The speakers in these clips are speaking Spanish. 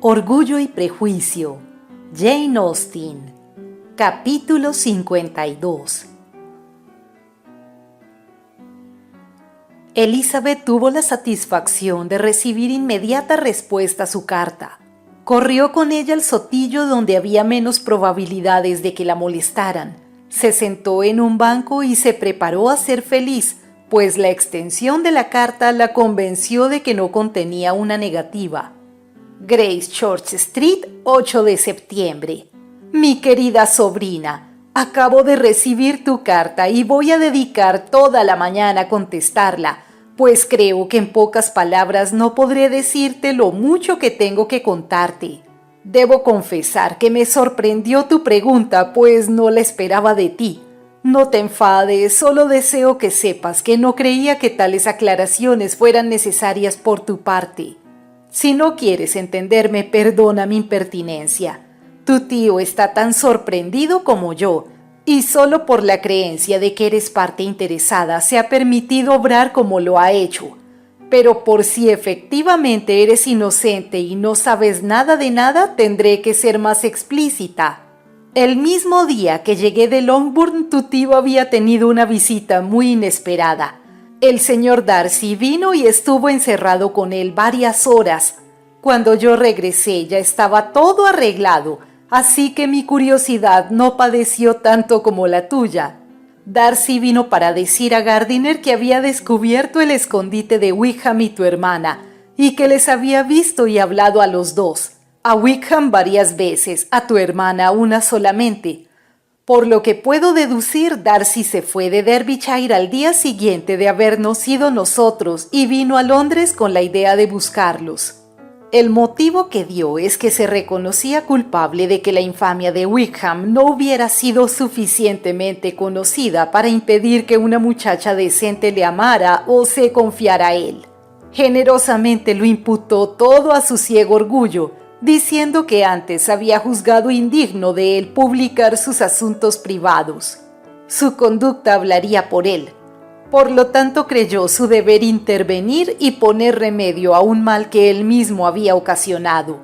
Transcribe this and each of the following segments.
Orgullo y Prejuicio, Jane Austen, capítulo 52. Elizabeth tuvo la satisfacción de recibir inmediata respuesta a su carta. Corrió con ella al sotillo donde había menos probabilidades de que la molestaran. Se sentó en un banco y se preparó a ser feliz, pues la extensión de la carta la convenció de que no contenía una negativa. Grace Church Street, 8 de septiembre. Mi querida sobrina, acabo de recibir tu carta y voy a dedicar toda la mañana a contestarla, pues creo que en pocas palabras no podré decirte lo mucho que tengo que contarte. Debo confesar que me sorprendió tu pregunta, pues no la esperaba de ti. No te enfades, solo deseo que sepas que no creía que tales aclaraciones fueran necesarias por tu parte. Si no quieres entenderme, perdona mi impertinencia. Tu tío está tan sorprendido como yo, y solo por la creencia de que eres parte interesada se ha permitido obrar como lo ha hecho. Pero por si efectivamente eres inocente y no sabes nada de nada, tendré que ser más explícita. El mismo día que llegué de Longbourn, tu tío había tenido una visita muy inesperada. El señor Darcy vino y estuvo encerrado con él varias horas. Cuando yo regresé ya estaba todo arreglado, así que mi curiosidad no padeció tanto como la tuya. Darcy vino para decir a Gardiner que había descubierto el escondite de Wickham y tu hermana, y que les había visto y hablado a los dos. A Wickham varias veces, a tu hermana una solamente. Por lo que puedo deducir, Darcy se fue de Derbyshire al día siguiente de habernos ido nosotros y vino a Londres con la idea de buscarlos. El motivo que dio es que se reconocía culpable de que la infamia de Wickham no hubiera sido suficientemente conocida para impedir que una muchacha decente le amara o se confiara a él. Generosamente lo imputó todo a su ciego orgullo, diciendo que antes había juzgado indigno de él publicar sus asuntos privados. Su conducta hablaría por él. Por lo tanto, creyó su deber intervenir y poner remedio a un mal que él mismo había ocasionado.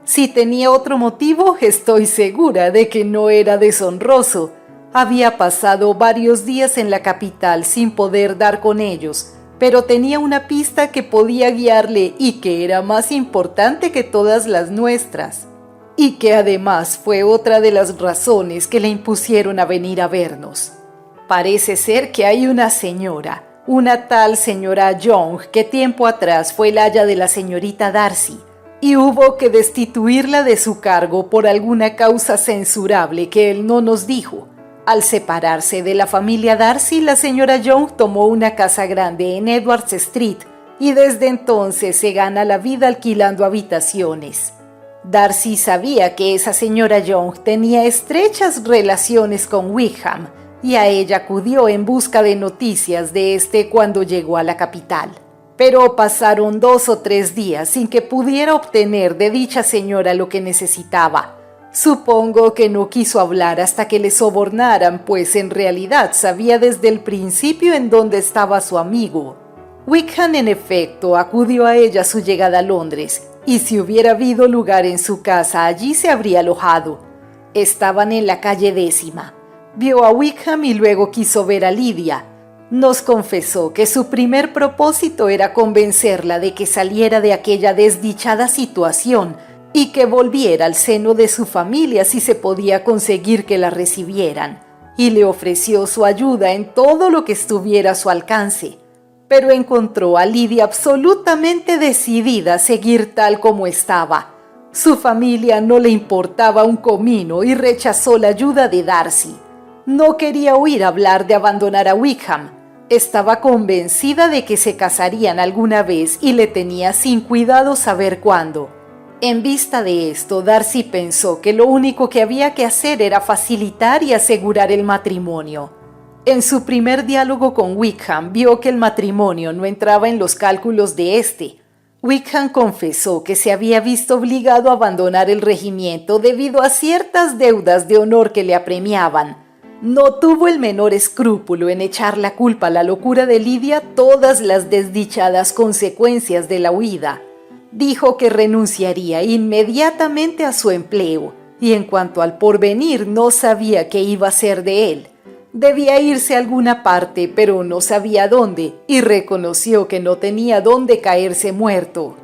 Si tenía otro motivo, estoy segura de que no era deshonroso. Había pasado varios días en la capital sin poder dar con ellos, pero tenía una pista que podía guiarle y que era más importante que todas las nuestras, y que además fue otra de las razones que le impusieron a venir a vernos. Parece ser que hay una señora, una tal señora Young, que tiempo atrás fue la aya de la señorita Darcy, y hubo que destituirla de su cargo por alguna causa censurable que él no nos dijo. Al separarse de la familia Darcy, la señora Young tomó una casa grande en Edwards Street y desde entonces se gana la vida alquilando habitaciones. Darcy sabía que esa señora Young tenía estrechas relaciones con Wickham y a ella acudió en busca de noticias de este cuando llegó a la capital. Pero pasaron 2 o 3 días sin que pudiera obtener de dicha señora lo que necesitaba. Supongo que no quiso hablar hasta que le sobornaran, pues en realidad sabía desde el principio en dónde estaba su amigo. Wickham, en efecto, acudió a ella a su llegada a Londres, y si hubiera habido lugar en su casa, allí se habría alojado. Estaban en la calle 10ª. Vio a Wickham y luego quiso ver a Lydia. Nos confesó que su primer propósito era convencerla de que saliera de aquella desdichada situación y que volviera al seno de su familia si se podía conseguir que la recibieran, y le ofreció su ayuda en todo lo que estuviera a su alcance. Pero encontró a Lydia absolutamente decidida a seguir tal como estaba. Su familia no le importaba un comino y rechazó la ayuda de Darcy. No quería oír hablar de abandonar a Wickham. Estaba convencida de que se casarían alguna vez y le tenía sin cuidado saber cuándo. En vista de esto, Darcy pensó que lo único que había que hacer era facilitar y asegurar el matrimonio. En su primer diálogo con Wickham, vio que el matrimonio no entraba en los cálculos de éste. Wickham confesó que se había visto obligado a abandonar el regimiento debido a ciertas deudas de honor que le apremiaban. No tuvo el menor escrúpulo en echar la culpa a la locura de Lydia todas las desdichadas consecuencias de la huida. Dijo que renunciaría inmediatamente a su empleo y en cuanto al porvenir no sabía qué iba a ser de él. Debía irse a alguna parte, pero no sabía dónde, y reconoció que no tenía dónde caerse muerto.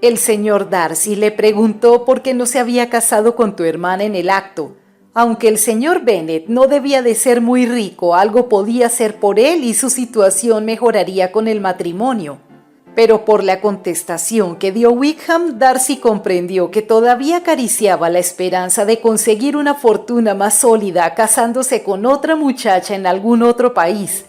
El señor Darcy le preguntó por qué no se había casado con tu hermana en el acto. Aunque el señor Bennet no debía de ser muy rico, algo podía hacer por él y su situación mejoraría con el matrimonio. Pero por la contestación que dio Wickham, Darcy comprendió que todavía acariciaba la esperanza de conseguir una fortuna más sólida casándose con otra muchacha en algún otro país.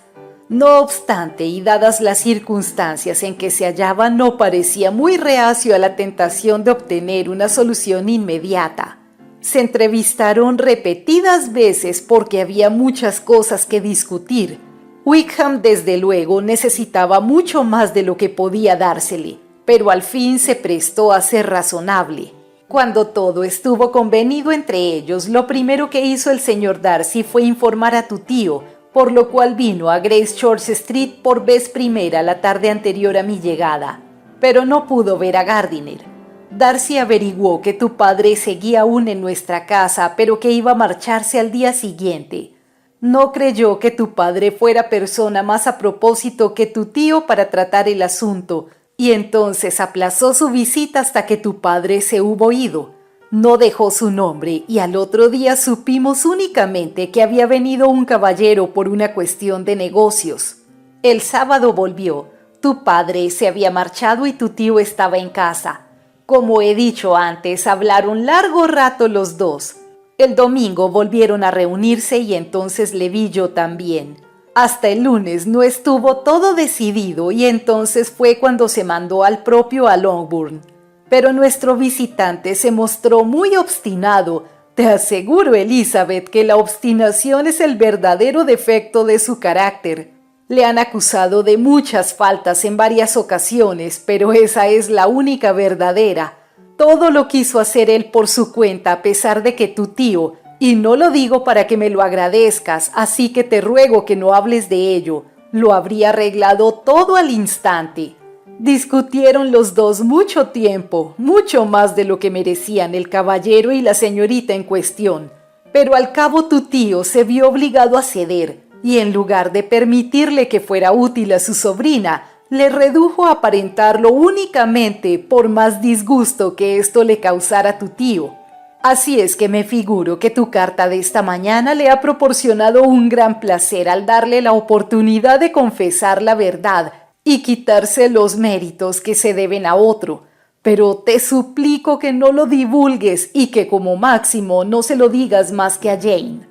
No obstante, y dadas las circunstancias en que se hallaba, no parecía muy reacio a la tentación de obtener una solución inmediata. Se entrevistaron repetidas veces porque había muchas cosas que discutir. Wickham, desde luego, necesitaba mucho más de lo que podía dársele, pero al fin se prestó a ser razonable. Cuando todo estuvo convenido entre ellos, lo primero que hizo el señor Darcy fue informar a tu tío, por lo cual vino a Great George Street por vez primera la tarde anterior a mi llegada, pero no pudo ver a Gardiner. Darcy averiguó que tu padre seguía aún en nuestra casa, pero que iba a marcharse al día siguiente. No creyó que tu padre fuera persona más a propósito que tu tío para tratar el asunto, y entonces aplazó su visita hasta que tu padre se hubo ido. No dejó su nombre y al otro día supimos únicamente que había venido un caballero por una cuestión de negocios. El sábado volvió. Tu padre se había marchado y tu tío estaba en casa. Como he dicho antes, hablaron largo rato los dos. El domingo volvieron a reunirse y entonces le vi yo también. Hasta el lunes no estuvo todo decidido y entonces fue cuando se mandó al propio a Longbourn. Pero nuestro visitante se mostró muy obstinado. Te aseguro, Elizabeth, que la obstinación es el verdadero defecto de su carácter. Le han acusado de muchas faltas en varias ocasiones, pero esa es la única verdadera. Todo lo quiso hacer él por su cuenta a pesar de que tu tío, y no lo digo para que me lo agradezcas, así que te ruego que no hables de ello, lo habría arreglado todo al instante. Discutieron los dos mucho tiempo, mucho más de lo que merecían el caballero y la señorita en cuestión, pero al cabo tu tío se vio obligado a ceder, y en lugar de permitirle que fuera útil a su sobrina, le redujo a aparentarlo únicamente por más disgusto que esto le causara a tu tío. Así es que me figuro que tu carta de esta mañana le ha proporcionado un gran placer al darle la oportunidad de confesar la verdad y quitarse los méritos que se deben a otro. Pero te suplico que no lo divulgues y que como máximo no se lo digas más que a Jane.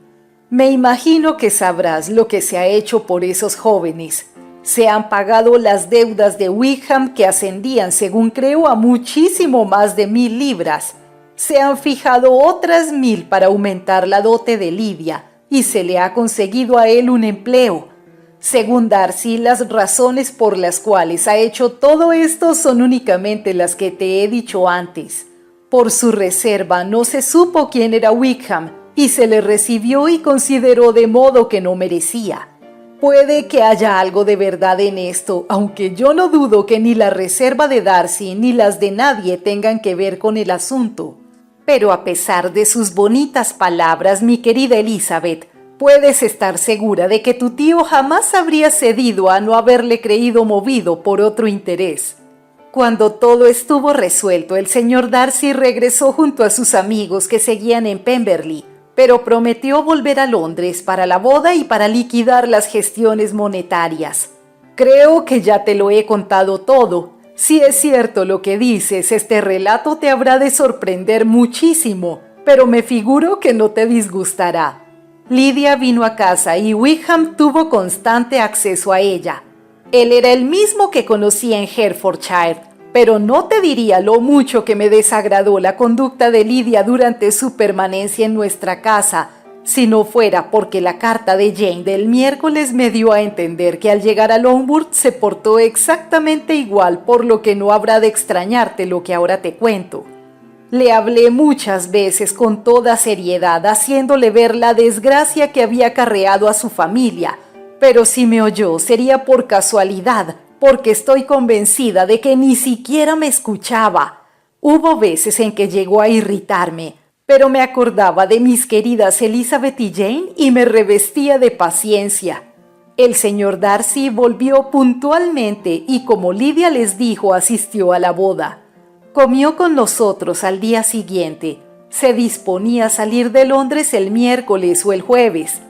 Me imagino que sabrás lo que se ha hecho por esos jóvenes. Se han pagado las deudas de Wickham que ascendían, según creo, a muchísimo más de 1000 libras. Se han fijado otras 1000 para aumentar la dote de Lidia y se le ha conseguido a él un empleo. Según Darcy, las razones por las cuales ha hecho todo esto son únicamente las que te he dicho antes. Por su reserva no se supo quién era Wickham y se le recibió y consideró de modo que no merecía. Puede que haya algo de verdad en esto, aunque yo no dudo que ni la reserva de Darcy ni las de nadie tengan que ver con el asunto. Pero a pesar de sus bonitas palabras, mi querida Elizabeth, puedes estar segura de que tu tío jamás habría cedido a no haberle creído movido por otro interés. Cuando todo estuvo resuelto, el señor Darcy regresó junto a sus amigos que seguían en Pemberley, pero prometió volver a Londres para la boda y para liquidar las gestiones monetarias. Creo que ya te lo he contado todo. Si es cierto lo que dices, este relato te habrá de sorprender muchísimo, pero me figuro que no te disgustará. Lidia vino a casa y Wickham tuvo constante acceso a ella. Él era el mismo que conocía en Hertfordshire, pero no te diría lo mucho que me desagradó la conducta de Lidia durante su permanencia en nuestra casa, si no fuera porque la carta de Jane del miércoles me dio a entender que al llegar a Longbourn se portó exactamente igual, por lo que no habrá de extrañarte lo que ahora te cuento. Le hablé muchas veces con toda seriedad, haciéndole ver la desgracia que había acarreado a su familia, pero si me oyó sería por casualidad, porque estoy convencida de que ni siquiera me escuchaba. Hubo veces en que llegó a irritarme, pero me acordaba de mis queridas Elizabeth y Jane y me revestía de paciencia. El señor Darcy volvió puntualmente y, como Lidia les dijo, asistió a la boda. Comió con nosotros al día siguiente. Se disponía a salir de Londres el miércoles o el jueves.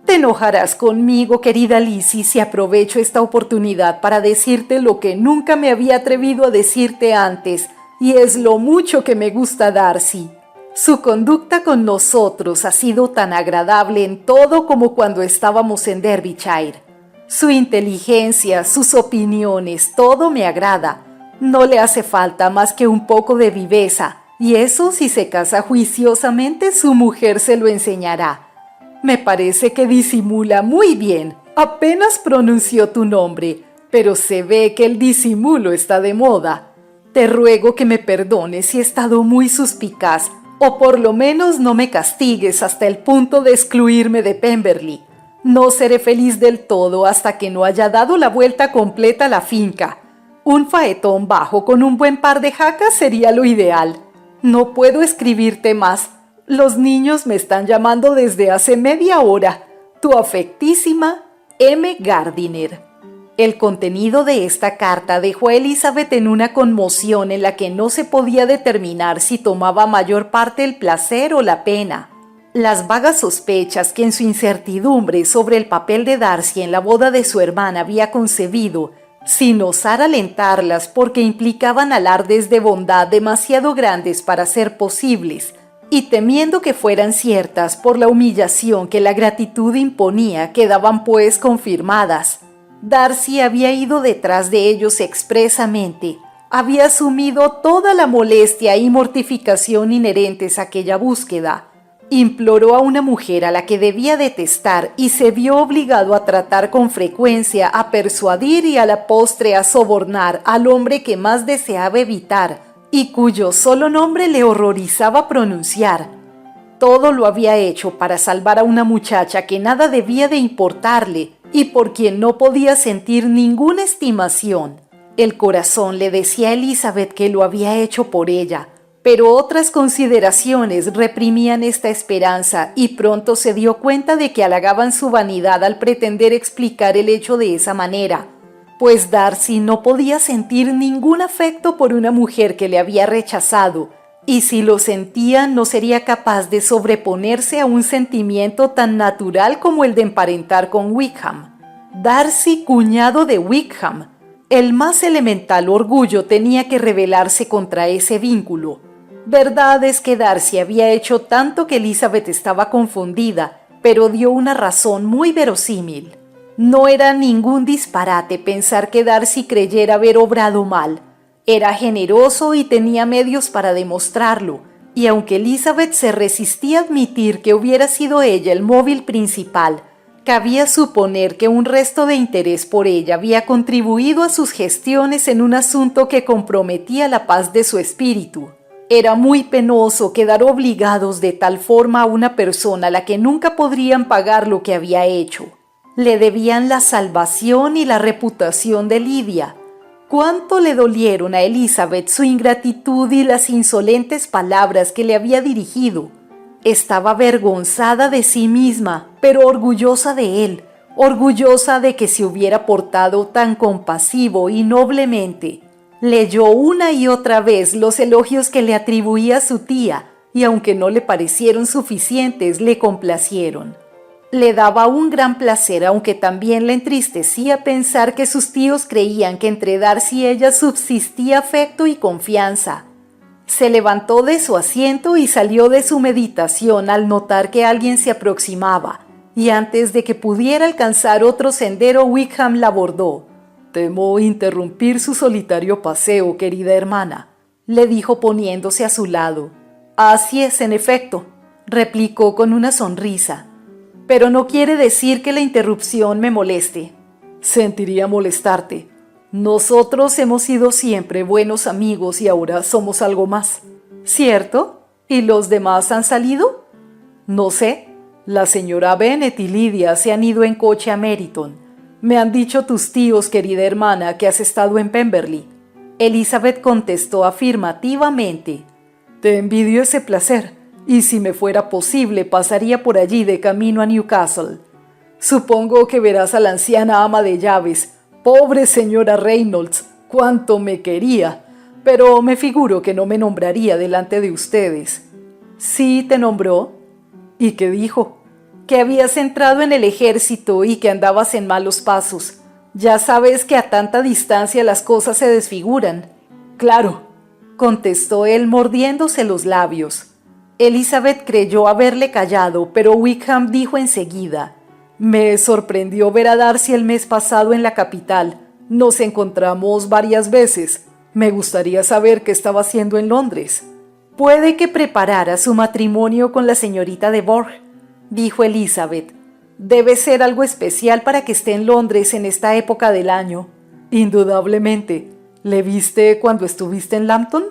Te enojarás conmigo, querida Lizzie, si aprovecho esta oportunidad para decirte lo que nunca me había atrevido a decirte antes, y es lo mucho que me gusta Darcy. Su conducta con nosotros ha sido tan agradable en todo como cuando estábamos en Derbyshire. Su inteligencia, sus opiniones, todo me agrada. No le hace falta más que un poco de viveza, y eso, si se casa juiciosamente, su mujer se lo enseñará. Me parece que disimula muy bien. Apenas pronunció tu nombre, pero se ve que el disimulo está de moda. Te ruego que me perdones si he estado muy suspicaz, o por lo menos no me castigues hasta el punto de excluirme de Pemberley. No seré feliz del todo hasta que no haya dado la vuelta completa a la finca. Un faetón bajo con un buen par de jacas sería lo ideal. No puedo escribirte más. Los niños me están llamando desde hace media hora. Tu afectísima M. Gardiner. El contenido de esta carta dejó a Elizabeth en una conmoción en la que no se podía determinar si tomaba mayor parte el placer o la pena. Las vagas sospechas que en su incertidumbre sobre el papel de Darcy en la boda de su hermana había concebido, sin osar alentarlas porque implicaban alardes de bondad demasiado grandes para ser posibles, y temiendo que fueran ciertas por la humillación que la gratitud imponía, quedaban pues confirmadas. Darcy había ido detrás de ellos expresamente, había asumido toda la molestia y mortificación inherentes a aquella búsqueda. Imploró a una mujer a la que debía detestar y se vio obligado a tratar con frecuencia, a persuadir y a la postre a sobornar al hombre que más deseaba evitar y cuyo solo nombre le horrorizaba pronunciar. Todo lo había hecho para salvar a una muchacha que nada debía de importarle y por quien no podía sentir ninguna estimación. El corazón le decía a Elizabeth que lo había hecho por ella, pero otras consideraciones reprimían esta esperanza y pronto se dio cuenta de que halagaban su vanidad al pretender explicar el hecho de esa manera, pues Darcy no podía sentir ningún afecto por una mujer que le había rechazado, y si lo sentía no sería capaz de sobreponerse a un sentimiento tan natural como el de emparentar con Wickham. Darcy, cuñado de Wickham. El más elemental orgullo tenía que rebelarse contra ese vínculo. Verdad es que Darcy había hecho tanto que Elizabeth estaba confundida, pero dio una razón muy verosímil. No era ningún disparate pensar que Darcy creyera haber obrado mal. Era generoso y tenía medios para demostrarlo, y aunque Elizabeth se resistía a admitir que hubiera sido ella el móvil principal, cabía suponer que un resto de interés por ella había contribuido a sus gestiones en un asunto que comprometía la paz de su espíritu. Era muy penoso quedar obligados de tal forma a una persona a la que nunca podrían pagar lo que había hecho. Le debían la salvación y la reputación de Lidia. Cuánto le dolieron a Elizabeth su ingratitud y las insolentes palabras que le había dirigido. Estaba avergonzada de sí misma, pero orgullosa de él, orgullosa de que se hubiera portado tan compasivo y noblemente. Leyó una y otra vez los elogios que le atribuía a su tía, y aunque no le parecieron suficientes, le complacieron. Le daba un gran placer, aunque también le entristecía pensar que sus tíos creían que entre Darcy y ella subsistía afecto y confianza. Se levantó de su asiento y salió de su meditación al notar que alguien se aproximaba, y antes de que pudiera alcanzar otro sendero, Wickham la abordó. «Temo interrumpir su solitario paseo, querida hermana», le dijo poniéndose a su lado. «Así es, en efecto», replicó con una sonrisa. «Pero no quiere decir que la interrupción me moleste». «Sentiría molestarte. Nosotros hemos sido siempre buenos amigos y ahora somos algo más». «¿Cierto? ¿Y los demás han salido?» «No sé. La señora Bennet y Lidia se han ido en coche a Meryton. Me han dicho tus tíos, querida hermana, que has estado en Pemberley. Elizabeth contestó afirmativamente. Te envidio ese placer, y si me fuera posible pasaría por allí de camino a Newcastle. Supongo que verás a la anciana ama de llaves. Pobre señora Reynolds, cuánto me quería, pero me figuro que no me nombraría delante de ustedes. ¿Sí te nombró? ¿Y qué dijo? Que habías entrado en el ejército y que andabas en malos pasos. Ya sabes que a tanta distancia las cosas se desfiguran. Claro, contestó él mordiéndose los labios. Elizabeth creyó haberle callado, pero Wickham dijo enseguida: me sorprendió ver a Darcy el mes pasado en la capital. Nos encontramos varias veces. Me gustaría saber qué estaba haciendo en Londres. Puede que preparara su matrimonio con la señorita de Bourgh, dijo Elizabeth. Debe ser algo especial para que esté en Londres en esta época del año. Indudablemente. ¿Le viste cuando estuviste en Lambton?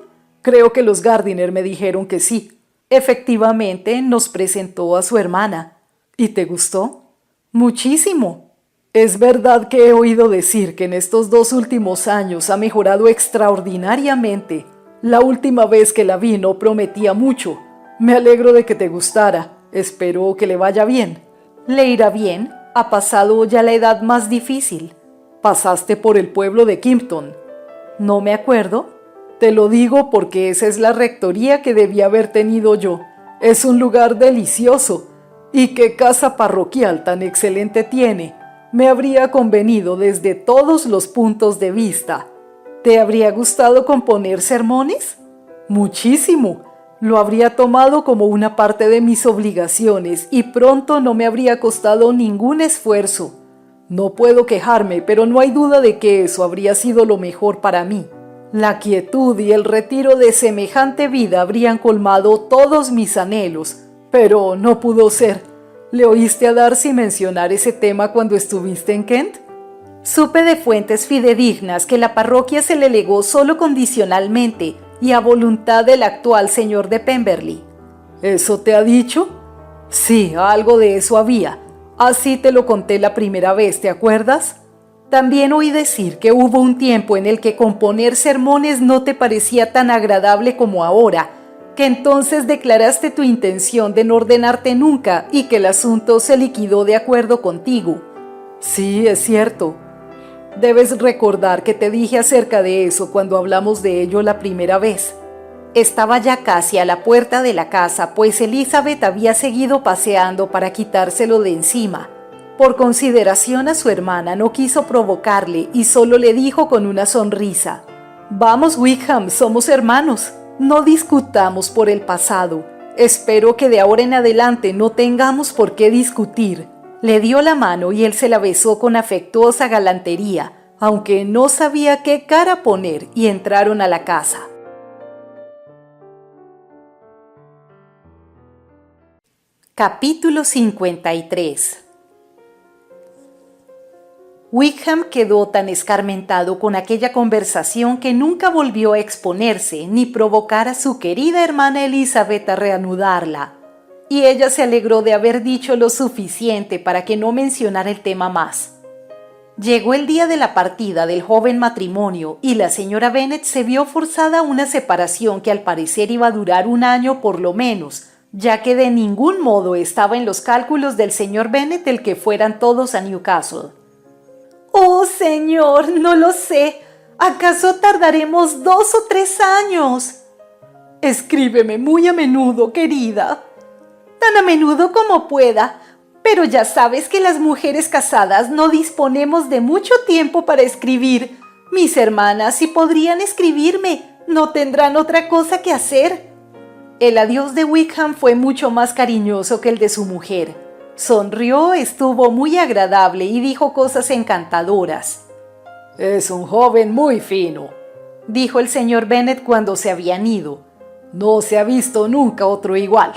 Creo que los Gardiner me dijeron que sí. Efectivamente, nos presentó a su hermana. ¿Y te gustó? Muchísimo. Es verdad que he oído decir que en estos 2 últimos años ha mejorado extraordinariamente. La última vez que la vi no prometía mucho. Me alegro de que te gustara. Espero que le vaya bien. ¿Le irá bien? Ha pasado ya la edad más difícil. Pasaste por el pueblo de Kimpton. ¿No me acuerdo? Te lo digo porque esa es la rectoría que debía haber tenido yo. Es un lugar delicioso. ¿Y qué casa parroquial tan excelente tiene? Me habría convenido desde todos los puntos de vista. ¿Te habría gustado componer sermones? Muchísimo. Lo habría tomado como una parte de mis obligaciones y pronto no me habría costado ningún esfuerzo. No puedo quejarme, pero no hay duda de que eso habría sido lo mejor para mí. La quietud y el retiro de semejante vida habrían colmado todos mis anhelos, pero no pudo ser. ¿Le oíste a Darcy mencionar ese tema cuando estuviste en Kent? Supe de fuentes fidedignas que la parroquia se le legó solo condicionalmente y a voluntad del actual señor de Pemberley. ¿Eso te ha dicho? Sí, algo de eso había. Así te lo conté la primera vez, ¿te acuerdas? También oí decir que hubo un tiempo en el que componer sermones no te parecía tan agradable como ahora, que entonces declaraste tu intención de no ordenarte nunca y que el asunto se liquidó de acuerdo contigo. Sí, es cierto. Debes recordar que te dije acerca de eso cuando hablamos de ello la primera vez. Estaba ya casi a la puerta de la casa, pues Elizabeth había seguido paseando para quitárselo de encima. Por consideración a su hermana no quiso provocarle y solo le dijo con una sonrisa: «Vamos, Wickham, somos hermanos. No discutamos por el pasado. Espero que de ahora en adelante no tengamos por qué discutir». Le dio la mano y él se la besó con afectuosa galantería, aunque no sabía qué cara poner, y entraron a la casa. Capítulo 53. Wickham quedó tan escarmentado con aquella conversación que nunca volvió a exponerse ni provocar a su querida hermana Elizabeth a reanudarla, y ella se alegró de haber dicho lo suficiente para que no mencionara el tema más. Llegó el día de la partida del joven matrimonio y la señora Bennet se vio forzada a una separación que al parecer iba a durar 1 año por lo menos, ya que de ningún modo estaba en los cálculos del señor Bennet el que fueran todos a Newcastle. «Oh, señor, no lo sé. ¿Acaso tardaremos 2 o 3 años? Escríbeme muy a menudo, querida». «Tan a menudo como pueda, pero ya sabes que las mujeres casadas no disponemos de mucho tiempo para escribir. Mis hermanas, si podrían escribirme, no tendrán otra cosa que hacer». El adiós de Wickham fue mucho más cariñoso que el de su mujer. Sonrió, estuvo muy agradable y dijo cosas encantadoras. «Es un joven muy fino», dijo el señor Bennet cuando se habían ido. «No se ha visto nunca otro igual.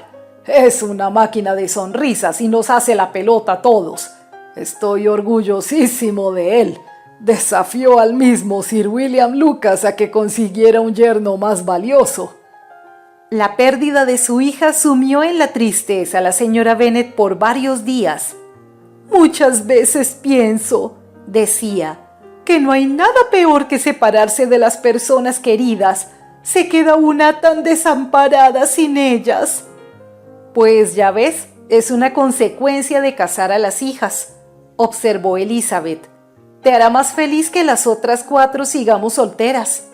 Es una máquina de sonrisas y nos hace la pelota a todos. Estoy orgullosísimo de él. Desafió al mismo Sir William Lucas a que consiguiera un yerno más valioso». La pérdida de su hija sumió en la tristeza a la señora Bennet por varios días. «Muchas veces pienso», Decía que no hay nada peor que separarse de las personas queridas. Se queda una tan desamparada sin ellas. Pues ya ves, es una consecuencia de casar a las hijas, observó Elizabeth. Te hará más feliz que las otras 4 sigamos solteras.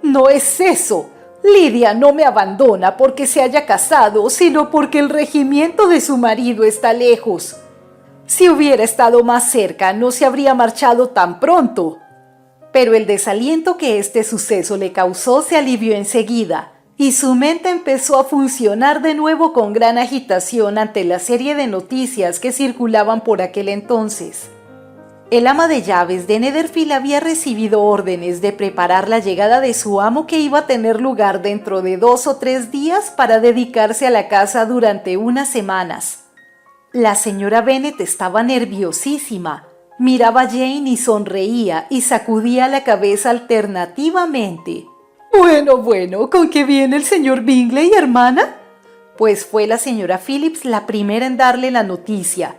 No es eso. Lidia no me abandona porque se haya casado, sino porque el regimiento de su marido está lejos. Si hubiera estado más cerca, no se habría marchado tan pronto. Pero el desaliento que este suceso le causó se alivió enseguida, y su mente empezó a funcionar de nuevo con gran agitación ante la serie de noticias que circulaban por aquel entonces. El ama de llaves de Netherfield había recibido órdenes de preparar la llegada de su amo, que iba a tener lugar dentro de 2 o 3 días, para dedicarse a la casa durante unas semanas. La señora Bennet estaba nerviosísima. Miraba a Jane y sonreía y sacudía la cabeza alternativamente. Bueno, ¿con qué viene el señor Bingley, hermana? Pues fue la señora Phillips la primera en darle la noticia.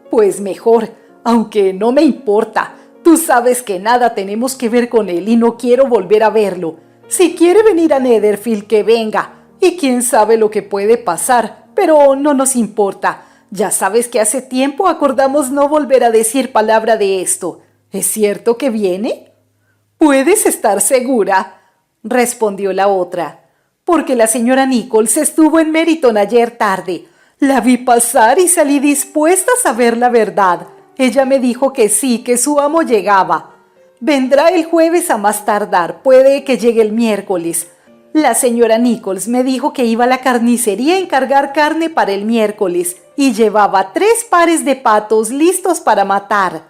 Pues mejor, aunque no me importa. Tú sabes que nada tenemos que ver con él y no quiero volver a verlo. Si quiere venir a Netherfield, que venga. Y quién sabe lo que puede pasar, pero no nos importa. Ya sabes que hace tiempo acordamos no volver a decir palabra de esto. ¿Es cierto que viene? Puedes estar segura, respondió la otra, porque la señora Nichols estuvo en Meryton ayer tarde. La vi pasar y salí dispuesta a saber la verdad. Ella me dijo que sí, que su amo llegaba. Vendrá el jueves a más tardar, puede que llegue el miércoles. La señora Nichols me dijo que iba a la carnicería a encargar carne para el miércoles y llevaba 3 pares de patos listos para matar.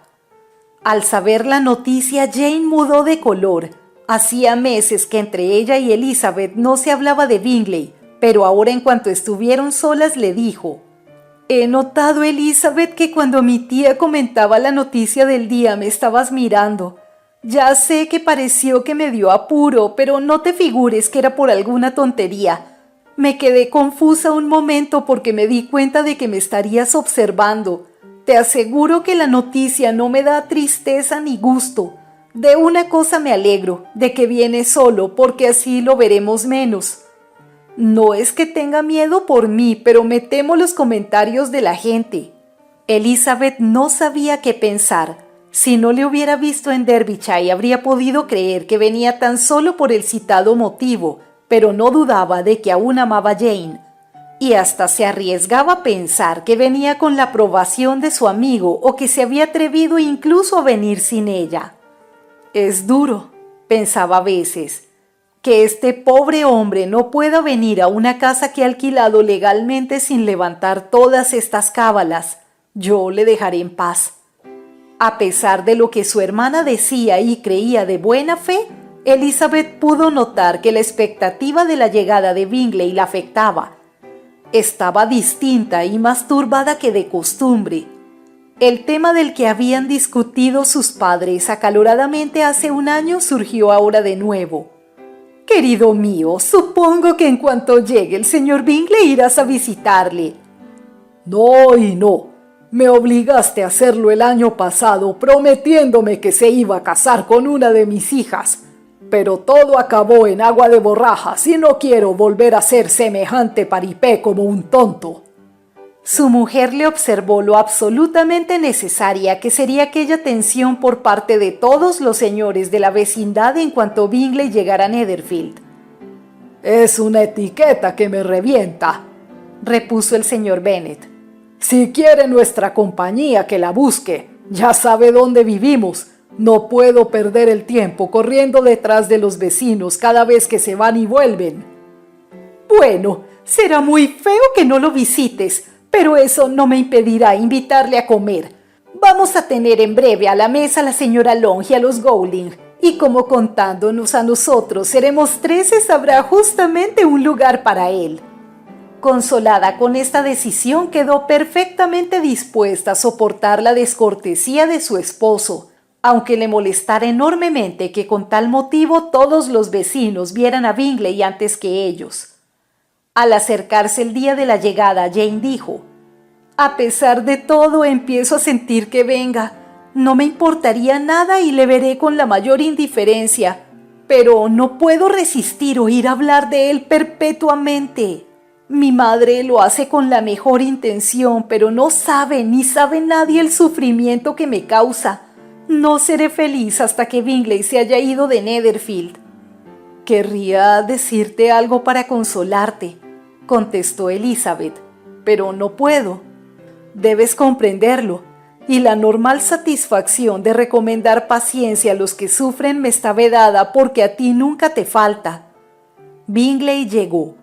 Al saber la noticia, Jane mudó de color. Hacía meses que entre ella y Elizabeth no se hablaba de Bingley, pero ahora, en cuanto estuvieron solas, le dijo: «He notado, Elizabeth, que cuando mi tía comentaba la noticia del día me estabas mirando. Ya sé que pareció que me dio apuro, pero no te figures que era por alguna tontería. Me quedé confusa un momento porque me di cuenta de que me estarías observando. Te aseguro que la noticia no me da tristeza ni gusto. De una cosa me alegro, de que viene solo, porque así lo veremos menos. No es que tenga miedo por mí, pero me temo los comentarios de la gente». Elizabeth no sabía qué pensar. Si no le hubiera visto en Derbyshire, habría podido creer que venía tan solo por el citado motivo, pero no dudaba de que aún amaba a Jane, y hasta se arriesgaba a pensar que venía con la aprobación de su amigo o que se había atrevido incluso a venir sin ella. «Es duro», pensaba a veces, «que este pobre hombre no pueda venir a una casa que ha alquilado legalmente sin levantar todas estas cábalas. Yo le dejaré en paz». A pesar de lo que su hermana decía y creía de buena fe, Elizabeth pudo notar que la expectativa de la llegada de Bingley la afectaba. Estaba distinta y más turbada que de costumbre. El tema del que habían discutido sus padres acaloradamente hace un año surgió ahora de nuevo. «Querido mío, supongo que en cuanto llegue el señor Bingley irás a visitarle». «No y no. Me obligaste a hacerlo el año pasado prometiéndome que se iba a casar con una de mis hijas. Pero todo acabó en agua de borrajas y no quiero volver a ser semejante paripé como un tonto». Su mujer le observó lo absolutamente necesaria que sería aquella tensión por parte de todos los señores de la vecindad en cuanto Bingley llegara a Netherfield. «Es una etiqueta que me revienta», repuso el señor Bennet. «Si quiere nuestra compañía, que la busque. Ya sabe dónde vivimos. No puedo perder el tiempo corriendo detrás de los vecinos cada vez que se van y vuelven». «Bueno, será muy feo que no lo visites, pero eso no me impedirá invitarle a comer. Vamos a tener en breve a la mesa a la señora Long y a los Gowling, y como contándonos a nosotros seremos 13, habrá justamente un lugar para él». Consolada con esta decisión, quedó perfectamente dispuesta a soportar la descortesía de su esposo, aunque le molestara enormemente que con tal motivo todos los vecinos vieran a Bingley antes que ellos. Al acercarse el día de la llegada, Jane dijo: «A pesar de todo, empiezo a sentir que venga. No me importaría nada y le veré con la mayor indiferencia, pero no puedo resistir oír hablar de él perpetuamente. Mi madre lo hace con la mejor intención, pero no sabe ni sabe nadie el sufrimiento que me causa. No seré feliz hasta que Bingley se haya ido de Netherfield. Querría decirte algo para consolarte, contestó Elizabeth, pero no puedo. Debes comprenderlo, y la normal satisfacción de recomendar paciencia a los que sufren me está vedada porque a ti nunca te falta. Bingley llegó.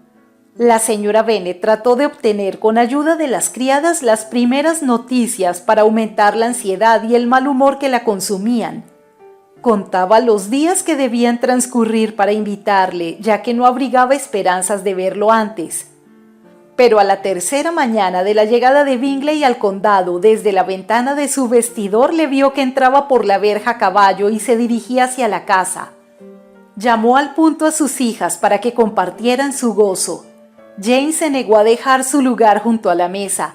La señora Bennet trató de obtener con ayuda de las criadas las primeras noticias para aumentar la ansiedad y el mal humor que la consumían. Contaba los días que debían transcurrir para invitarle, ya que no abrigaba esperanzas de verlo antes. Pero a la tercera mañana de la llegada de Bingley al condado, desde la ventana de su vestidor le vio que entraba por la verja a caballo y se dirigía hacia la casa. Llamó al punto a sus hijas para que compartieran su gozo. Jane se negó a dejar su lugar junto a la mesa,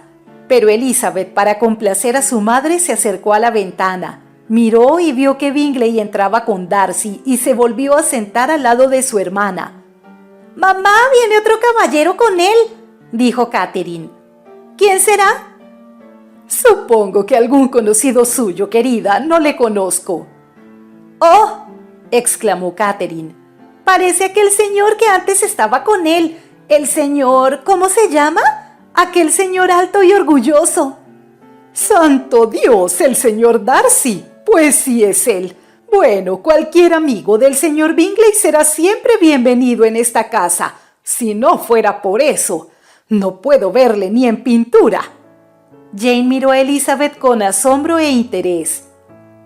pero Elizabeth, para complacer a su madre, se acercó a la ventana, miró y vio que Bingley entraba con Darcy y se volvió a sentar al lado de su hermana. «Mamá, viene otro caballero con él», dijo Catherine. «¿Quién será?» «Supongo que algún conocido suyo, querida, no le conozco». «¡Oh!», exclamó Catherine. «Parece aquel señor que antes estaba con él. El señor, ¿cómo se llama? Aquel señor alto y orgulloso». «¡Santo Dios, el señor Darcy! Pues sí es él. Bueno, cualquier amigo del señor Bingley será siempre bienvenido en esta casa. Si no fuera por eso, no puedo verle ni en pintura». Jane miró a Elizabeth con asombro e interés.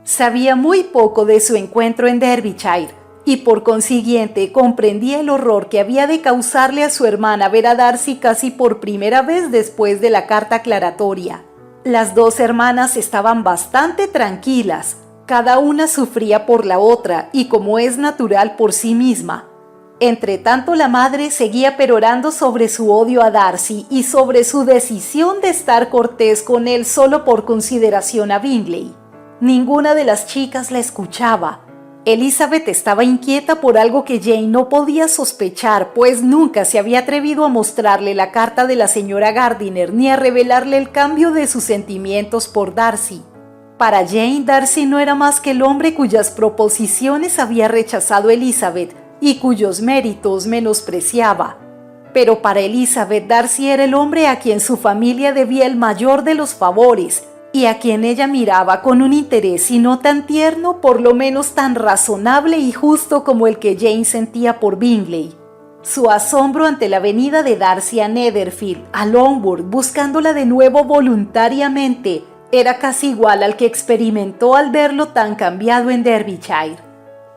Sabía muy poco de su encuentro en Derbyshire y por consiguiente comprendía el horror que había de causarle a su hermana ver a Darcy casi por primera vez después de la carta aclaratoria. Las dos hermanas estaban bastante tranquilas, cada una sufría por la otra y, como es natural, por sí misma. Entretanto, la madre seguía perorando sobre su odio a Darcy y sobre su decisión de estar cortés con él solo por consideración a Bingley. Ninguna de las chicas la escuchaba. Elizabeth estaba inquieta por algo que Jane no podía sospechar, pues nunca se había atrevido a mostrarle la carta de la señora Gardiner ni a revelarle el cambio de sus sentimientos por Darcy. Para Jane, Darcy no era más que el hombre cuyas proposiciones había rechazado Elizabeth y cuyos méritos menospreciaba. Pero para Elizabeth, Darcy era el hombre a quien su familia debía el mayor de los favores y a quien ella miraba con un interés si no tan tierno, por lo menos tan razonable y justo como el que Jane sentía por Bingley. Su asombro ante la venida de Darcy a Netherfield, a Longbourn, buscándola de nuevo voluntariamente, era casi igual al que experimentó al verlo tan cambiado en Derbyshire.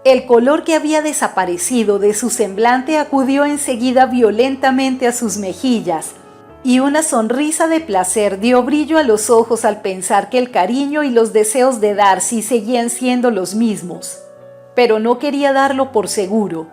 El color que había desaparecido de su semblante acudió enseguida violentamente a sus mejillas, y una sonrisa de placer dio brillo a los ojos al pensar que el cariño y los deseos de Darcy seguían siendo los mismos. Pero no quería darlo por seguro.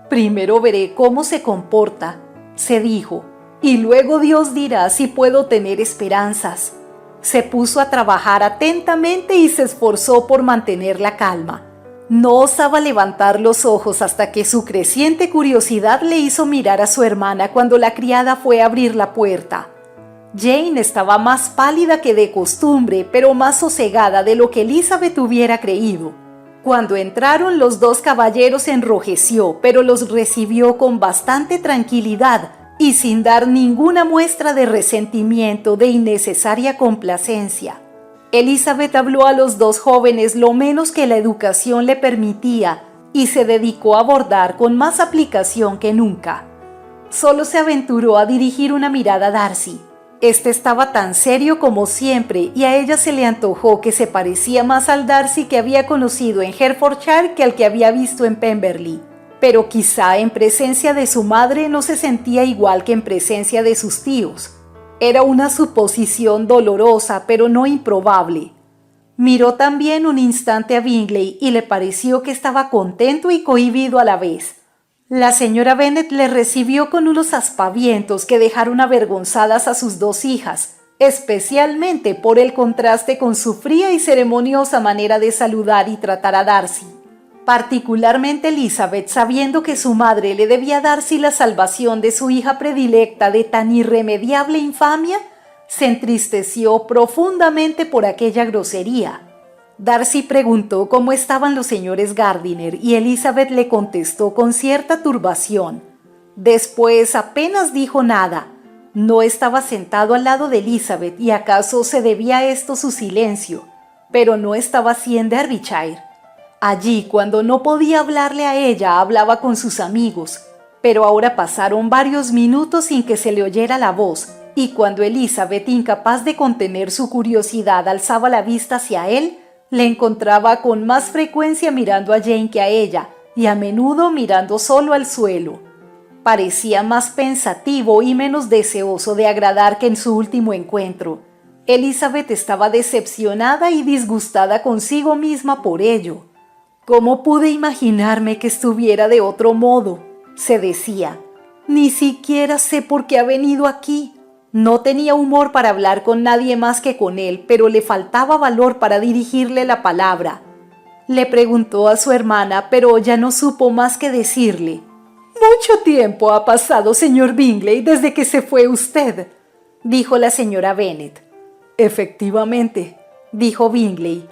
«Primero veré cómo se comporta», se dijo, «y luego Dios dirá si puedo tener esperanzas». Se puso a trabajar atentamente y se esforzó por mantener la calma. No osaba levantar los ojos hasta que su creciente curiosidad le hizo mirar a su hermana cuando la criada fue a abrir la puerta. Jane estaba más pálida que de costumbre, pero más sosegada de lo que Elizabeth hubiera creído. Cuando entraron, los dos caballeros se enrojeció, pero los recibió con bastante tranquilidad y sin dar ninguna muestra de resentimiento, de innecesaria complacencia. Elizabeth habló a los dos jóvenes lo menos que la educación le permitía y se dedicó a bordar con más aplicación que nunca. Solo se aventuró a dirigir una mirada a Darcy. Este estaba tan serio como siempre y a ella se le antojó que se parecía más al Darcy que había conocido en Hertfordshire que al que había visto en Pemberley. Pero quizá en presencia de su madre no se sentía igual que en presencia de sus tíos. Era una suposición dolorosa, pero no improbable. Miró también un instante a Bingley y le pareció que estaba contento y cohibido a la vez. La señora Bennet le recibió con unos aspavientos que dejaron avergonzadas a sus dos hijas, especialmente por el contraste con su fría y ceremoniosa manera de saludar y tratar a Darcy. Particularmente Elizabeth, sabiendo que su madre le debía a Darcy la salvación de su hija predilecta de tan irremediable infamia, se entristeció profundamente por aquella grosería. Darcy preguntó cómo estaban los señores Gardiner y Elizabeth le contestó con cierta turbación. Después apenas dijo nada. No estaba sentado al lado de Elizabeth y acaso se debía a esto su silencio, pero no estaba así en Derbyshire. Allí, cuando no podía hablarle a ella, hablaba con sus amigos, pero ahora pasaron varios minutos sin que se le oyera la voz, y cuando Elizabeth, incapaz de contener su curiosidad, alzaba la vista hacia él, le encontraba con más frecuencia mirando a Jane que a ella, y a menudo mirando solo al suelo. Parecía más pensativo y menos deseoso de agradar que en su último encuentro. Elizabeth estaba decepcionada y disgustada consigo misma por ello. ¿Cómo pude imaginarme que estuviera de otro modo?, se decía. Ni siquiera sé por qué ha venido aquí. No tenía humor para hablar con nadie más que con él, pero le faltaba valor para dirigirle la palabra. Le preguntó a su hermana, pero ya no supo más que decirle. «Mucho tiempo ha pasado, señor Bingley, desde que se fue usted», dijo la señora Bennet. «Efectivamente», dijo Bingley.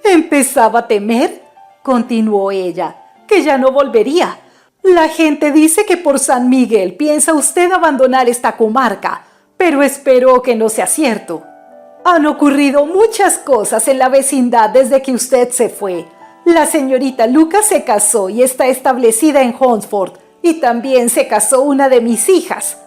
«Empezaba a temer», continuó ella, «que ya no volvería. La gente dice que por San Miguel piensa usted abandonar esta comarca, pero espero que no sea cierto. Han ocurrido muchas cosas en la vecindad desde que usted se fue. La señorita Lucas se casó y está establecida en Hunsford, y también se casó una de mis hijas.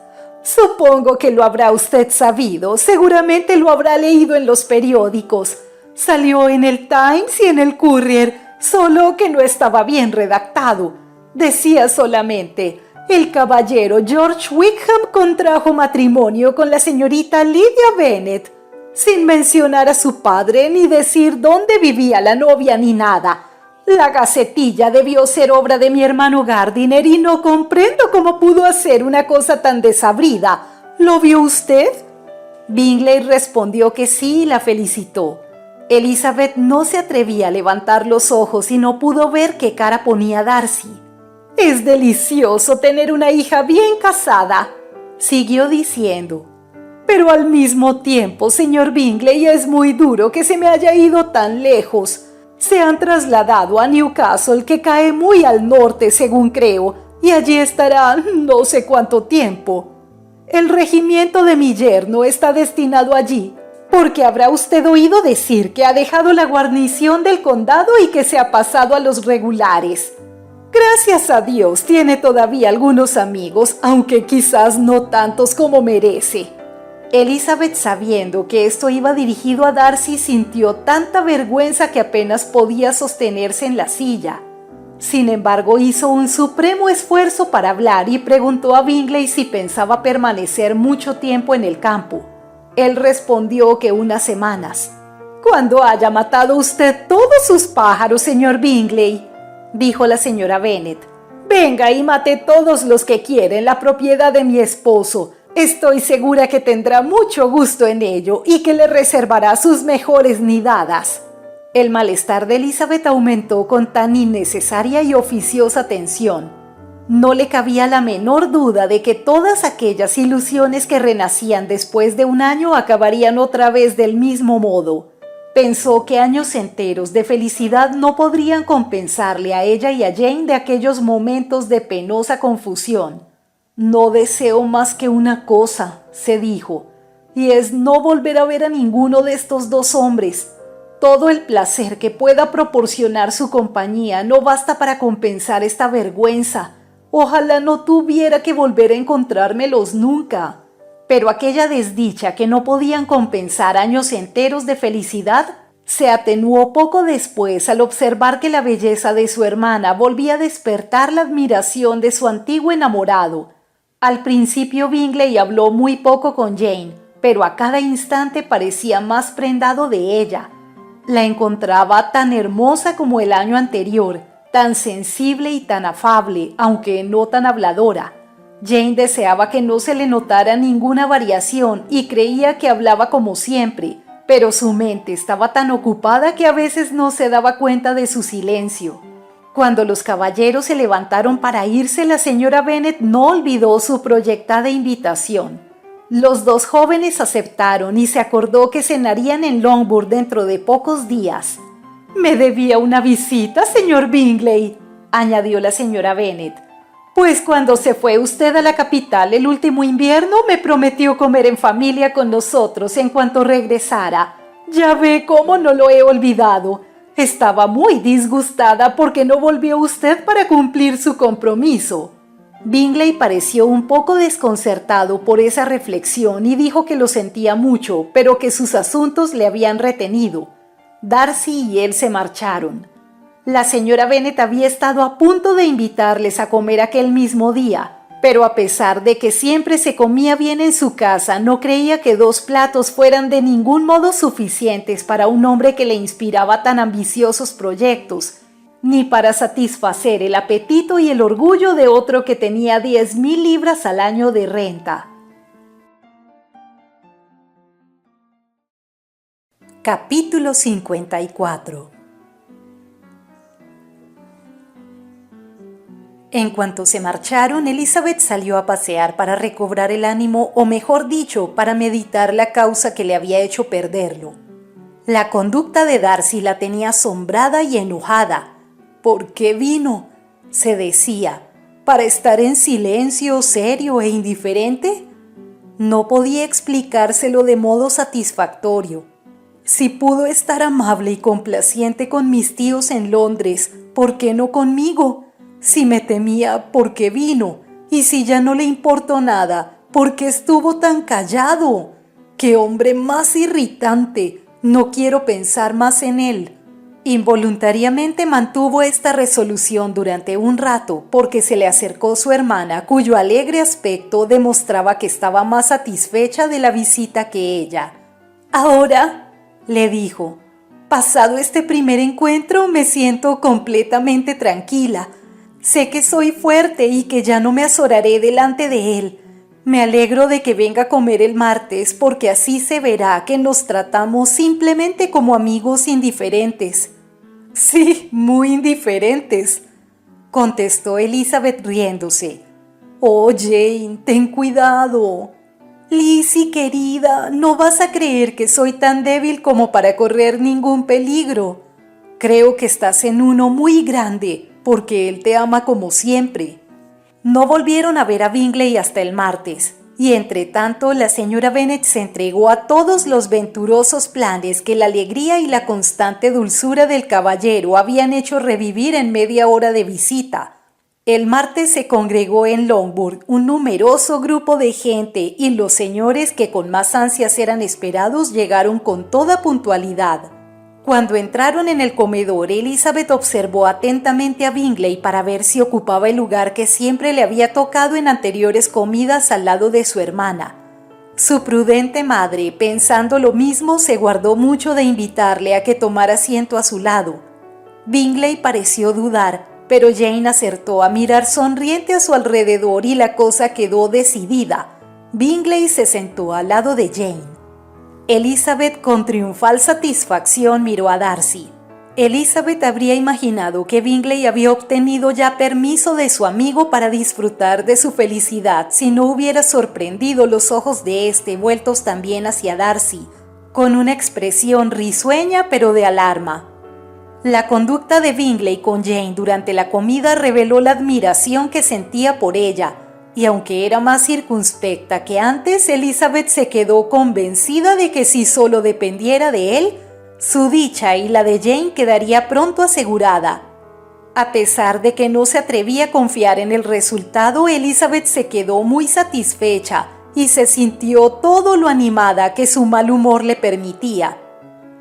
Supongo que lo habrá usted sabido, seguramente lo habrá leído en los periódicos. Salió en el Times y en el Courier, solo que no estaba bien redactado. Decía solamente, el caballero George Wickham contrajo matrimonio con la señorita Lydia Bennet, sin mencionar a su padre ni decir dónde vivía la novia ni nada. La gacetilla debió ser obra de mi hermano Gardiner y no comprendo cómo pudo hacer una cosa tan desabrida. ¿Lo vio usted?». Bingley respondió que sí y la felicitó. Elizabeth no se atrevía a levantar los ojos y no pudo ver qué cara ponía Darcy. «Es delicioso tener una hija bien casada», siguió diciendo. «Pero al mismo tiempo, señor Bingley, es muy duro que se me haya ido tan lejos. Se han trasladado a Newcastle, que cae muy al norte, según creo, y allí estará no sé cuánto tiempo. El regimiento de mi yerno está destinado allí, porque habrá usted oído decir que ha dejado la guarnición del condado y que se ha pasado a los regulares. Gracias a Dios tiene todavía algunos amigos, aunque quizás no tantos como merece». Elizabeth, sabiendo que esto iba dirigido a Darcy, sintió tanta vergüenza que apenas podía sostenerse en la silla. Sin embargo, hizo un supremo esfuerzo para hablar y preguntó a Bingley si pensaba permanecer mucho tiempo en el campo. Él respondió que unas semanas. «Cuando haya matado usted todos sus pájaros, señor Bingley», dijo la señora Bennet, «venga y mate todos los que quiere en la propiedad de mi esposo. Estoy segura que tendrá mucho gusto en ello y que le reservará sus mejores nidadas». El malestar de Elizabeth aumentó con tan innecesaria y oficiosa tensión. No le cabía la menor duda de que todas aquellas ilusiones que renacían después de un año acabarían otra vez del mismo modo. Pensó que años enteros de felicidad no podrían compensarle a ella y a Jane de aquellos momentos de penosa confusión. «No deseo más que una cosa», se dijo, «y es no volver a ver a ninguno de estos dos hombres. Todo el placer que pueda proporcionar su compañía no basta para compensar esta vergüenza. Ojalá no tuviera que volver a encontrármelos nunca». Pero aquella desdicha que no podían compensar años enteros de felicidad se atenuó poco después al observar que la belleza de su hermana volvía a despertar la admiración de su antiguo enamorado. Al principio Bingley habló muy poco con Jane, pero a cada instante parecía más prendado de ella. La encontraba tan hermosa como el año anterior, tan sensible y tan afable, aunque no tan habladora. Jane deseaba que no se le notara ninguna variación y creía que hablaba como siempre, pero su mente estaba tan ocupada que a veces no se daba cuenta de su silencio. Cuando los caballeros se levantaron para irse, la señora Bennet no olvidó su proyectada invitación. Los dos jóvenes aceptaron y se acordó que cenarían en Longbourn dentro de pocos días. «Me debía una visita, señor Bingley», añadió la señora Bennet. «Pues cuando se fue usted a la capital el último invierno me prometió comer en familia con nosotros en cuanto regresara. Ya ve cómo no lo he olvidado. Estaba muy disgustada porque no volvió usted para cumplir su compromiso». Bingley pareció un poco desconcertado por esa reflexión y dijo que lo sentía mucho, pero que sus asuntos le habían retenido. Darcy y él se marcharon. La señora Bennet había estado a punto de invitarles a comer aquel mismo día, pero a pesar de que siempre se comía bien en su casa, no creía que 2 platos fueran de ningún modo suficientes para un hombre que le inspiraba tan ambiciosos proyectos, ni para satisfacer el apetito y el orgullo de otro que tenía 10,000 libras al año de renta. Capítulo 54. En cuanto se marcharon, Elizabeth salió a pasear para recobrar el ánimo, o mejor dicho, para meditar la causa que le había hecho perderlo. La conducta de Darcy la tenía asombrada y enojada. ¿Por qué vino?, se decía. ¿Para estar en silencio, serio e indiferente? No podía explicárselo de modo satisfactorio. Si pudo estar amable y complaciente con mis tíos en Londres, ¿por qué no conmigo? Si me temía, ¿por qué vino? Y si ya no le importó nada, ¿por qué estuvo tan callado? ¡Qué hombre más irritante! No quiero pensar más en él. Involuntariamente mantuvo esta resolución durante un rato, porque se le acercó su hermana, cuyo alegre aspecto demostraba que estaba más satisfecha de la visita que ella. «Ahora», le dijo, «pasado este primer encuentro, me siento completamente tranquila. Sé que soy fuerte y que ya no me azoraré delante de él. Me alegro de que venga a comer el martes, porque así se verá que nos tratamos simplemente como amigos indiferentes». «Sí, muy indiferentes», contestó Elizabeth riéndose. «Oh, Jane, ten cuidado». «Lizzie, querida, no vas a creer que soy tan débil como para correr ningún peligro. Creo que estás en uno muy grande, porque él te ama como siempre». No volvieron a ver a Bingley hasta el martes, y entre tanto la señora Bennet se entregó a todos los venturosos planes que la alegría y la constante dulzura del caballero habían hecho revivir en media hora de visita. El martes se congregó en Longbourn un numeroso grupo de gente y los señores que con más ansias eran esperados llegaron con toda puntualidad. Cuando entraron en el comedor, Elizabeth observó atentamente a Bingley para ver si ocupaba el lugar que siempre le había tocado en anteriores comidas al lado de su hermana. Su prudente madre, pensando lo mismo, se guardó mucho de invitarle a que tomara asiento a su lado. Bingley pareció dudar, pero Jane acertó a mirar sonriente a su alrededor y la cosa quedó decidida. Bingley se sentó al lado de Jane. Elizabeth, con triunfal satisfacción, miró a Darcy. Elizabeth habría imaginado que Bingley había obtenido ya permiso de su amigo para disfrutar de su felicidad si no hubiera sorprendido los ojos de éste vueltos también hacia Darcy, con una expresión risueña pero de alarma. La conducta de Bingley con Jane durante la comida reveló la admiración que sentía por ella, y aunque era más circunspecta que antes, Elizabeth se quedó convencida de que si solo dependiera de él, su dicha y la de Jane quedaría pronto asegurada. A pesar de que no se atrevía a confiar en el resultado, Elizabeth se quedó muy satisfecha y se sintió todo lo animada que su mal humor le permitía.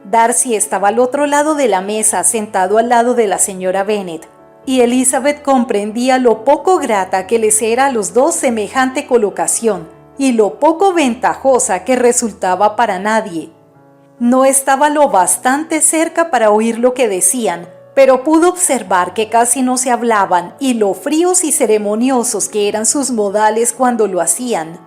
Darcy estaba al otro lado de la mesa, sentado al lado de la señora Bennet, y Elizabeth comprendía lo poco grata que les era a los dos semejante colocación y lo poco ventajosa que resultaba para nadie. No estaba lo bastante cerca para oír lo que decían, pero pudo observar que casi no se hablaban y lo fríos y ceremoniosos que eran sus modales cuando lo hacían.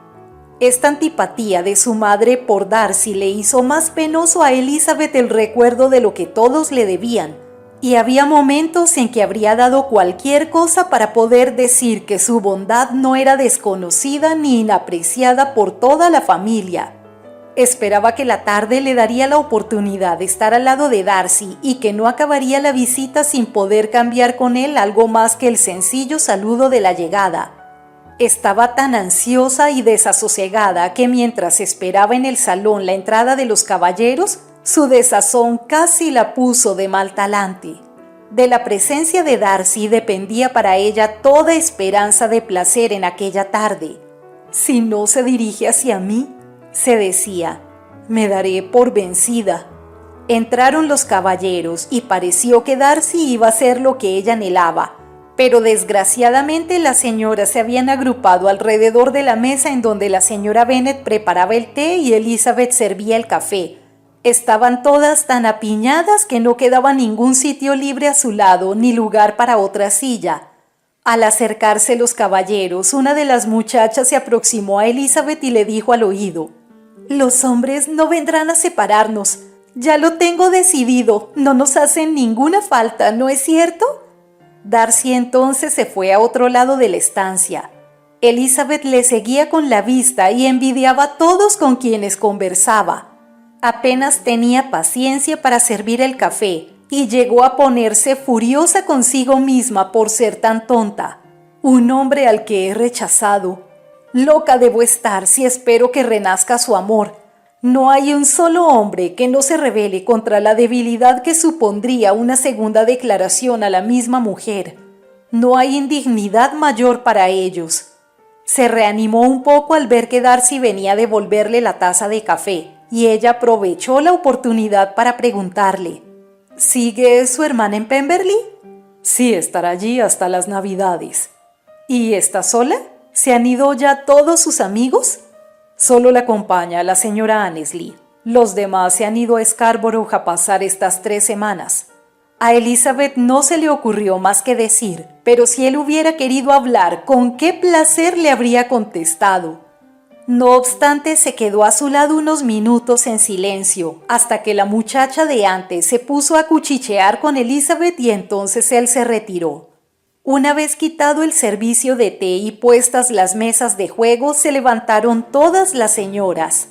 Esta antipatía de su madre por Darcy le hizo más penoso a Elizabeth el recuerdo de lo que todos le debían, y había momentos en que habría dado cualquier cosa para poder decir que su bondad no era desconocida ni inapreciada por toda la familia. Esperaba que la tarde le daría la oportunidad de estar al lado de Darcy y que no acabaría la visita sin poder cambiar con él algo más que el sencillo saludo de la llegada. Estaba tan ansiosa y desasosegada que mientras esperaba en el salón la entrada de los caballeros, su desazón casi la puso de mal talante. De la presencia de Darcy dependía para ella toda esperanza de placer en aquella tarde. Si no se dirige hacia mí, se decía, me daré por vencida. Entraron los caballeros y pareció que Darcy iba a hacer lo que ella anhelaba, pero desgraciadamente las señoras se habían agrupado alrededor de la mesa en donde la señora Bennet preparaba el té y Elizabeth servía el café. Estaban todas tan apiñadas que no quedaba ningún sitio libre a su lado ni lugar para otra silla. Al acercarse los caballeros, una de las muchachas se aproximó a Elizabeth y le dijo al oído, «Los hombres no vendrán a separarnos. Ya lo tengo decidido, no nos hacen ninguna falta, ¿no es cierto?» Darcy entonces se fue a otro lado de la estancia. Elizabeth le seguía con la vista y envidiaba a todos con quienes conversaba. Apenas tenía paciencia para servir el café y llegó a ponerse furiosa consigo misma por ser tan tonta. Un hombre al que he rechazado. Loca debo estar si espero que renazca su amor. No hay un solo hombre que no se rebele contra la debilidad que supondría una segunda declaración a la misma mujer. No hay indignidad mayor para ellos. Se reanimó un poco al ver que Darcy venía a devolverle la taza de café y ella aprovechó la oportunidad para preguntarle, ¿sigue su hermana en Pemberley? Sí, estará allí hasta las Navidades. ¿Y está sola? ¿Se han ido ya todos sus amigos? Solo la acompaña la señora Annesley. Los demás se han ido a Scarborough a pasar estas 3 semanas. A Elizabeth no se le ocurrió más que decir, pero si él hubiera querido hablar, con qué placer le habría contestado. No obstante, se quedó a su lado unos minutos en silencio, hasta que la muchacha de antes se puso a cuchichear con Elizabeth y entonces él se retiró. Una vez quitado el servicio de té y puestas las mesas de juego, se levantaron todas las señoras.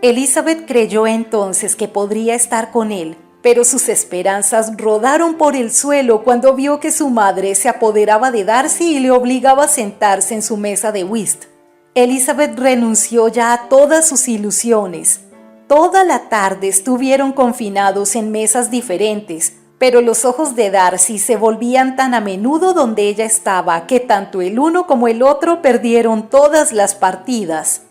Elizabeth creyó entonces que podría estar con él, pero sus esperanzas rodaron por el suelo cuando vio que su madre se apoderaba de Darcy y le obligaba a sentarse en su mesa de whist. Elizabeth renunció ya a todas sus ilusiones. Toda la tarde estuvieron confinados en mesas diferentes, pero los ojos de Darcy se volvían tan a menudo donde ella estaba que tanto el uno como el otro perdieron todas las partidas.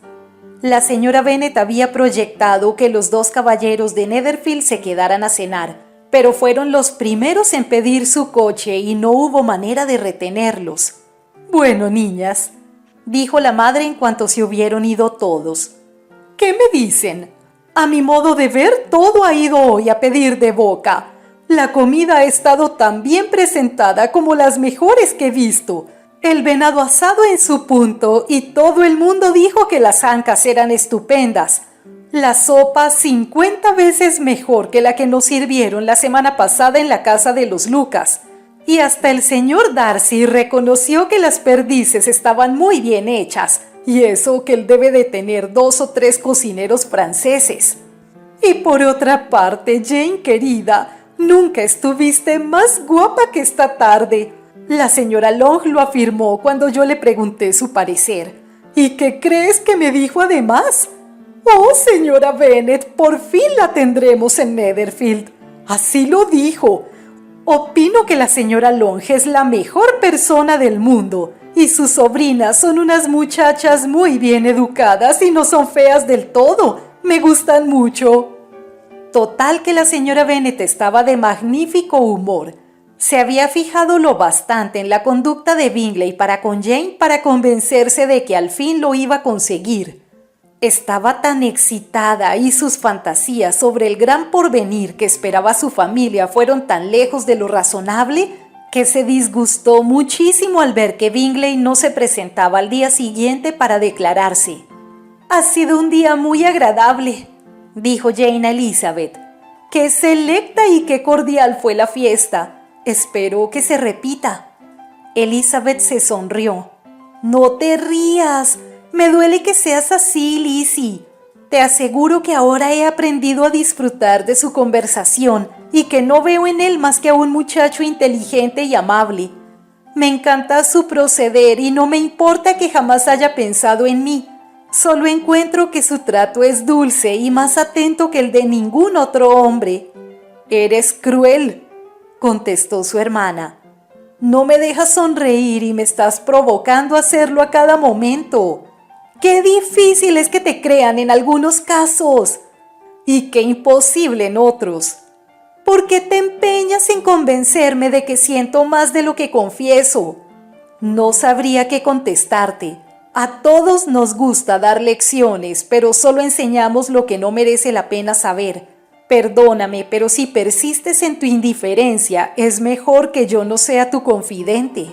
La señora Bennet había proyectado que los 2 caballeros de Netherfield se quedaran a cenar, pero fueron los primeros en pedir su coche y no hubo manera de retenerlos. «Bueno, niñas», dijo la madre en cuanto se hubieron ido todos, «¿qué me dicen? A mi modo de ver, todo ha ido hoy a pedir de boca. La comida ha estado tan bien presentada como las mejores que he visto. El venado asado en su punto y todo el mundo dijo que las ancas eran estupendas. La sopa 50 veces mejor que la que nos sirvieron la semana pasada en la casa de los Lucas. Y hasta el señor Darcy reconoció que las perdices estaban muy bien hechas, y eso que él debe de tener 2 o 3 cocineros franceses. Y por otra parte, Jane querida, nunca estuviste más guapa que esta tarde. La señora Long lo afirmó cuando yo le pregunté su parecer. ¿Y qué crees que me dijo además? Oh, señora Bennet, por fin la tendremos en Netherfield. Así lo dijo. Opino que la señora Long es la mejor persona del mundo y sus sobrinas son unas muchachas muy bien educadas y no son feas del todo. Me gustan mucho. Total que la señora Bennet estaba de magnífico humor. Se había fijado lo bastante en la conducta de Bingley para con Jane para convencerse de que al fin lo iba a conseguir. Estaba tan excitada y sus fantasías sobre el gran porvenir que esperaba su familia fueron tan lejos de lo razonable que se disgustó muchísimo al ver que Bingley no se presentaba al día siguiente para declararse. «Ha sido un día muy agradable», dijo Jane a Elizabeth. «Qué selecta y qué cordial fue la fiesta. Espero que se repita». Elizabeth se sonrió. «No te rías. Me duele que seas así, Lizzie. Te aseguro que ahora he aprendido a disfrutar de su conversación y que no veo en él más que a un muchacho inteligente y amable. Me encanta su proceder y no me importa que jamás haya pensado en mí. Solo encuentro que su trato es dulce y más atento que el de ningún otro hombre». «Eres cruel», contestó su hermana. «No me dejas sonreír y me estás provocando a hacerlo a cada momento. ¡Qué difícil es que te crean en algunos casos! Y qué imposible en otros. ¿Por qué te empeñas en convencerme de que siento más de lo que confieso?» No sabría qué contestarte. A todos nos gusta dar lecciones, pero solo enseñamos lo que no merece la pena saber. Perdóname, pero si persistes en tu indiferencia, es mejor que yo no sea tu confidente.